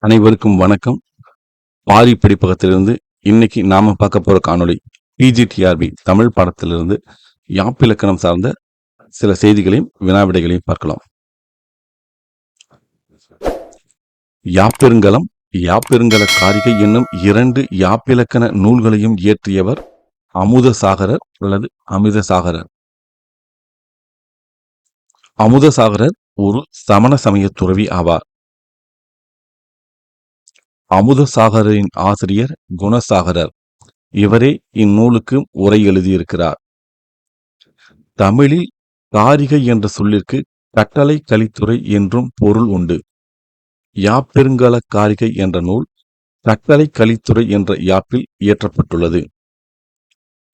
அனைவருக்கும் வணக்கம். பாரி படிப்பகத்திலிருந்து இன்னைக்கு நாம பார்க்க போற காணொளி பிஜிடிஆர்பி தமிழ் பாடத்திலிருந்து யாப்பிலக்கணம் சார்ந்த சில செய்திகளையும் வினாவிடைகளையும் பார்க்கலாம். யாப்பெருங்கலம், யாப்பெருங்கல காரிகை என்னும் 2 யாப்பிலக்கண நூல்களையும் இயற்றியவர் அமுதசாகரர் அல்லது அமிர்தசாகரர். அமுதசாகரர் ஒரு சமண சமய துறவி ஆவார். அமுதசாகரின் ஆசிரியர் குணசாகரர். இவரே இந்நூலுக்கு உரை எழுதியிருக்கிறார். தமிழில் காரிகை என்ற சொல்லிற்கு கட்டளை கலித்துறை என்றும் பொருள் உண்டு. யாப்பெருங்கல காரிகை என்ற நூல் கட்டளை கலித்துறை என்ற யாப்பில் இயற்றப்பட்டுள்ளது.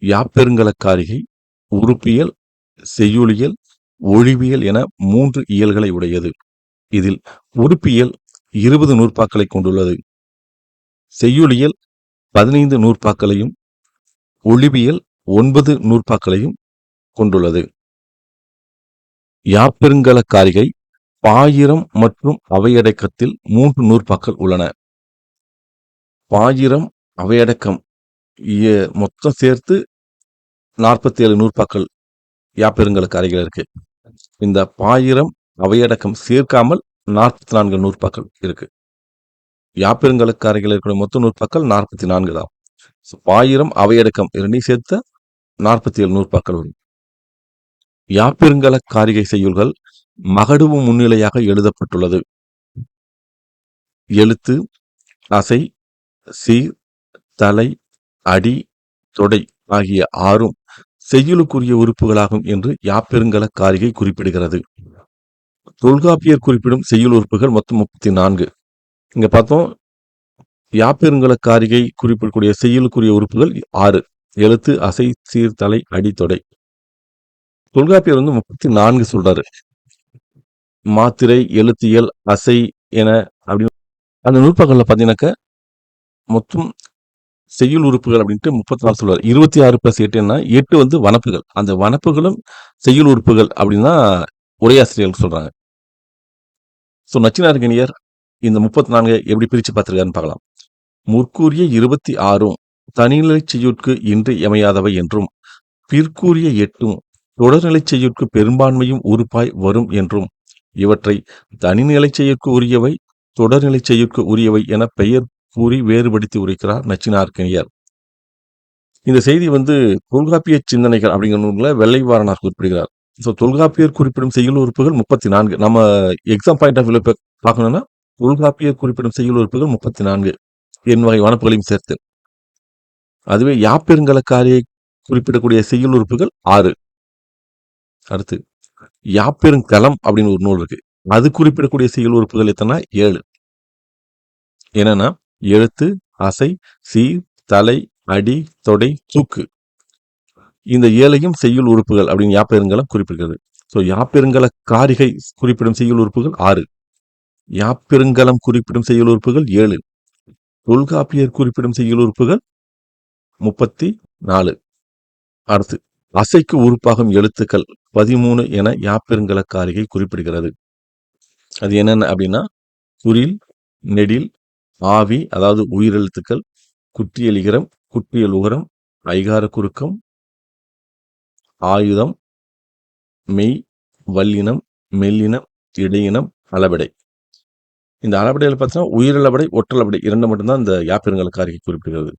யாப்பெருங்கல காரிகை உறுப்பியல், செய்யுளியல், ஒழிவியல் என 3 இயல்களை உடையது. இதில் உறுப்பியல் 20 நூற்பாக்களை கொண்டுள்ளது. செய்யுளியல் 15 நூற்பாக்களையும், ஒழிவியல் 9 நூற்பாக்களையும் கொண்டுள்ளது. யாப்பெருங்கல காரிகை பாயிரம் மற்றும் அவையடக்கத்தில் 3 நூற்பாக்கள் உள்ளன. பாயிரம், அவையடக்கம் மொத்தம் சேர்த்து 47 நூற்பாக்கள் யாப்பெருங்கல காரிகையில் இருக்கு. இந்த பாயிரம் அவையடக்கம் சேர்க்காமல் 44 நூற்பாக்கள் இருக்கு. யாப்பெருங்கல காரிகையில் இருக்கிற மொத்த நூற்பாக்கள் 44 தான். பாயிரம் அவையடக்கம் இரண்டையும் சேர்த்த 47 நூற்பாக்கள் வரும். யாப்பெருங்கல காரிகை செய்யுள்கள் மகடுவு முன்னிலையாக எழுதப்பட்டுள்ளது. எழுத்து, அசை, சீர், தலை, அடி, தொடை ஆகிய 6ம் செய்யுளுக்குரிய உறுப்புகளாகும் என்று யாப்பெருங்கல காரிகை குறிப்பிடுகிறது. தொல்காப்பியர் குறிப்பிடும் செய்யுள் உறுப்புகள் மொத்தம் 34. இங்க பார்த்தோம், யாப்பெருங்கல காரிகை குறிப்பிடக்கூடிய செய்யுளுக்குரிய உறுப்புகள் 6: எழுத்து, அசை, சீர், தலை, அடி, தொடை. தொல்காப்பியர் 34 சொல்றாரு. மாத்திரை, எழுத்தியல், அசை என அப்படின்னு அந்த நூற்பாக்கள்ல பார்த்தீங்கன்னாக்க மொத்தம் செய்யுள் உறுப்புகள் அப்படின்ட்டு 34 சொல்றாரு. 26 + 8 8 வனப்புகள். அந்த வனப்புகளும் செய்யுள் உறுப்புகள் அப்படின்னா உரையாசிரியர்கள் சொல்றாங்க. நச்சினார்க்கணியர் இந்த 34 எப்படி பிரிச்சு பார்த்திருக்காருன்னு பார்க்கலாம். முற்கூறிய 26ம் தனிநிலை செய்யுட்கு இன்றி அமையாதவை என்றும், பிற்கூறிய 8ம் தொடர்நிலை செய்யுட்கு பெரும்பான்மையும் உறுப்பாய் வரும் என்றும், இவற்றை தனிநிலை செய்யுட்கு உரியவை, தொடர்நிலை செய்யுட்கு உரியவை என பெயர் கூறி வேறுபடுத்தி உரைக்கிறார் நச்சினார்க்கணியர். இந்த செய்தி தொல்காப்பிய சிந்தனைகள் அப்படிங்கிற நூல்ல வெள்ளைவாரனார் குறிப்பிடுகிறார். தொல்காப்பியர் குறிப்பிடும் செய்யுள் உறுப்புகள் 34. நம்ம எக்ஸாம் பாயிண்ட் ஆஃப் வியூல பார்க்கணும்னா தொல்காப்பியர் குறிப்பிடும் செய்யுள் உறுப்புகள் 34 என் வகை வனப்புகளையும் சேர்த்து. அதுவே யாப்பெருங்கல காரியை குறிப்பிடக்கூடிய செய்யுள் உறுப்புகள் 6. அடுத்து யாப்பெருங்கலம் அப்படின்னு ஒரு நூல் இருக்கு. அது குறிப்பிடக்கூடிய செய்யுள் உறுப்புகள் எத்தனை? 7. என்னன்னா எழுத்து, அசை, சீர், தலை, அடி, தொடை, தூக்கு. இந்த 7ஐயும் செய்யுள் உறுப்புகள் அப்படின்னு யாப்பெருங்கலம் குறிப்பிடுகிறது. யாப்பெருங்கல காரிகை குறிப்பிடும் செய்யுள் உறுப்புகள் 6. யாப்பெருங்கலம் குறிப்பிடும் செய்யுள் உறுப்புகள் 7. தொல்காப்பியர் குறிப்பிடும் செய்யுள் உறுப்புகள் 34. அடுத்து அசைக்கு உறுப்பாகும் எழுத்துக்கள் 13 என யாப்பெருங்கல காரிகை குறிப்பிடுகிறது. அது என்னென்ன அப்படின்னா குறில், நெடில், ஆவி அதாவது உயிரெழுத்துக்கள், குற்றியல் இகரம், குற்றியல் உகரம், ஐகார குறுக்கம், ஆயுதம், மெய், வல்லினம், மெல்லினம், இடையினம், அளபடை. இந்த அளபடையில் பார்த்தீங்கன்னா உயிரளபடை, ஒற்றளபடை 2 மட்டும்தான் இந்த யாப்பெருங்கல காரிகை குறிப்பிடுகிறது.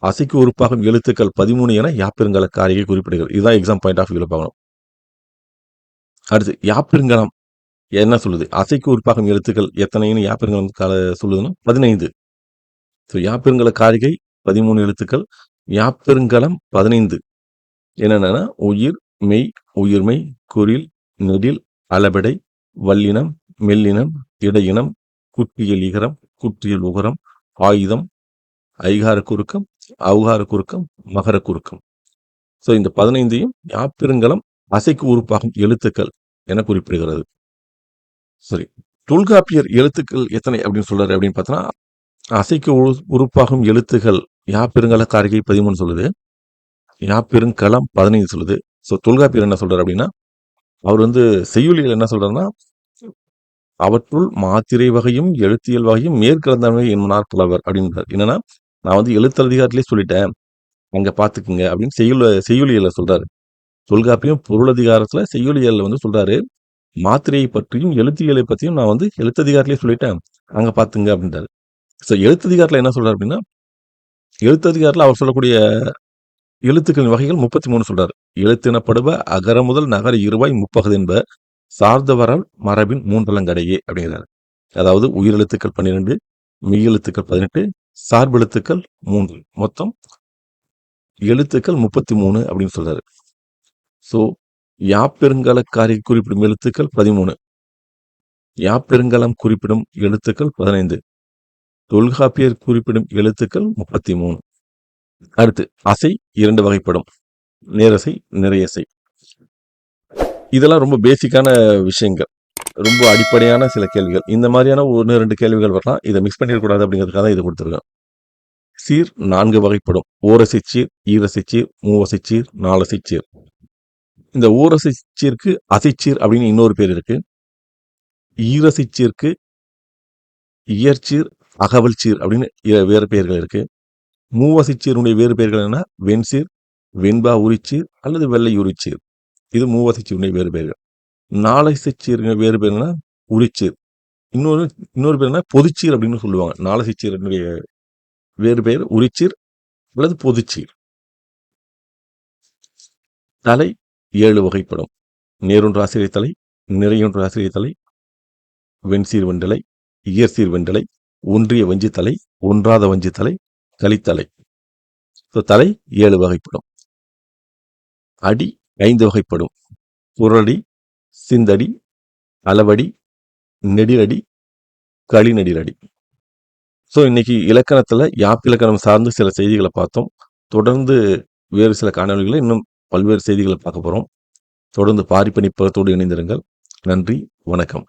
அசைக்கு உறுப்பாகும் எழுத்துக்கள் 13 என யாப்பெருங்கல காரிகை குறிப்பிடுகிறது. இதுதான் எக்ஸாம் பாயிண்ட் ஆஃப் வியூல பார்க்கணும். அடுத்து யாப்பெருங்கலம் என்ன சொல்லுது? அசைக்கு உறுப்பாகும் எழுத்துக்கள் எத்தனைன்னு யாப்பெருங்கலம் சொல்லுதுன்னா 15. யாப்பெருங்கல காரிகை 13 எழுத்துக்கள், யாப்பெருங்கலம் 15. என்னென்னா உயிர், மெய், உயிர்மெய், குறில், நெடில், அளபடை, வல்லினம், மெல்லினம், இடையினம், குற்றியல் இகரம், குற்றியல் உகரம், ஆயுதம், ஐகார குறுக்கம், ஔகார குறுக்கம், மகர குறுக்கம். இந்த 15ஐயும் யாப்பெருங்கலம் அசைக்கு உறுப்பாகும் எழுத்துக்கள் என குறிப்பிடுகிறது. சரி, தொல்காப்பியர் எழுத்துக்கள் எத்தனை அப்படின்னு சொல்றாரு அப்படின்னு பார்த்தோன்னா, அசைக்கு உறுப்பாகும் எழுத்துக்கள் யாப்பெருங்கல காரிகை 13 சொல்லுது, யாப்பெருங்கலம் 15 சொல்லுது. தொல்காப்பியர் என்ன சொல்றாரு அப்படின்னா, அவர் செய்யுளியல் என்ன சொல்றாருன்னா, அவற்றுள் மாத்திரை வகையும் எழுத்தியல் வகையும் மேற்கலந்தவை என்மனார் புலவர் அப்படின்றார். என்னன்னா, நான் வந்து எழுத்ததிகாரத்திலே சொல்லிட்டேன். அங்க பார்த்துக்குங்க அப்படின்னு செய்யுளியல்ல சொல்றாரு. தொல்காப்பியம் பொருளதிகாரத்துல செய்யுளியல்ல வந்து சொல்றாரு. மாத்திரையை பற்றியும் எழுத்தியலை பத்தியும் நான் வந்து எழுத்ததிகாரத்திலே சொல்லிட்டேன். அங்க பார்த்துங்க அப்படின்றாரு. ஸோ எழுத்ததிகாரத்துல என்ன சொல்றாரு அப்படின்னா, எழுத்ததிகாரத்துல அவர் சொல்லக்கூடிய எழுத்துக்களின் வகைகள் 33 சொல்றாரு. எழுத்தினப்படுப அகர முதல் நகர இருவாய் முப்பகுதி என்ப சார்ந்த வரல் மரபின் மூன்றலங்கடையே அப்படிங்கிறாரு. அதாவது உயிரெழுத்துக்கள் 12, மெய்யெழுத்துக்கள் 18, சார்பெழுத்துக்கள் 3. மொத்தம் எழுத்துக்கள் 33 அப்படின்னு சொல்றாரு. ஸோ யாப்பெருங்கலக்காரி குறிப்பிடும் எழுத்துக்கள் 13, யாப்பெருங்கலம் குறிப்பிடும் எழுத்துக்கள் 15, தொல்காப்பியர் குறிப்பிடும் எழுத்துக்கள் 33. அடுத்து அசை 2 வகைப்படும். நேரசை, நிறையசை. இதெல்லாம் ரொம்ப பேசிக்கான விஷயங்கள். ரொம்ப அடிப்படையான சில கேள்விகள். இந்த மாதிரியான 1, 2 கேள்விகள் வரலாம். இதை மிஸ் பண்ணிடக்கூடாது அப்படிங்கிறதுக்காக தான் இதை கொடுத்துருக்கேன். சீர் 4 வகைப்படும். ஓரசைச்சீர், ஈரசைச்சீர், மூவசைச்சீர், நாலசைச்சீர். இந்த ஓரசைச்சீருக்கு அசைச்சீர் அப்படின்னு இன்னொரு பேர் இருக்கு. ஈரசைச்சீருக்கு இயற்சீர், அகவல்சீர் அப்படின்னு வேறு பெயர்கள் இருக்கு. மூவசைச்சீருடைய வேறு பெயர்கள் என்னன்னா வெண்சீர், வெண்பா உரிச்சீர் அல்லது வெள்ளை உரிச்சீர். இது மூவசைச்சீருடைய வேறு பெயர்கள். நாலசைச்சீர் வேறு பேர் என்னன்னா உரிச்சீர். இன்னொரு பேர் என்ன பொதுச்சீர் அப்படின்னு சொல்லுவாங்க. நாலசைச்சீருடைய வேறு பெயர் உரிச்சீர் அல்லது பொதுச்சீர். தலை 7 வகைப்படும். நேரொன்று ஆசிரியர் தலை, நிறையொன்று ஆசிரியர் தலை, வெண்சீர் வெண்டலை, இயற்சீர் வெண்டலை, ஒன்றிய வஞ்சித்தலை, ஒன்றாத வஞ்சித்தலை, கலித்தலை. தலை 7 வகைப்படும். அடி 5 வகைப்படும். புரடி, சிந்தடி, அளவடி, நெடிலடி, களிநெடிலடி. ஸோ இன்னைக்கு இலக்கணத்துல யாப்பிலக்கணம் சார்ந்து சில செய்திகளை பார்த்தோம். தொடர்ந்து வேறு சில காணொளிகளை இன்னும் பல்வேறு செய்திகளை பார்க்க போறோம். தொடர்ந்து பாரிப்பணி புறத்தோடு இணைந்திருங்கள். நன்றி, வணக்கம்.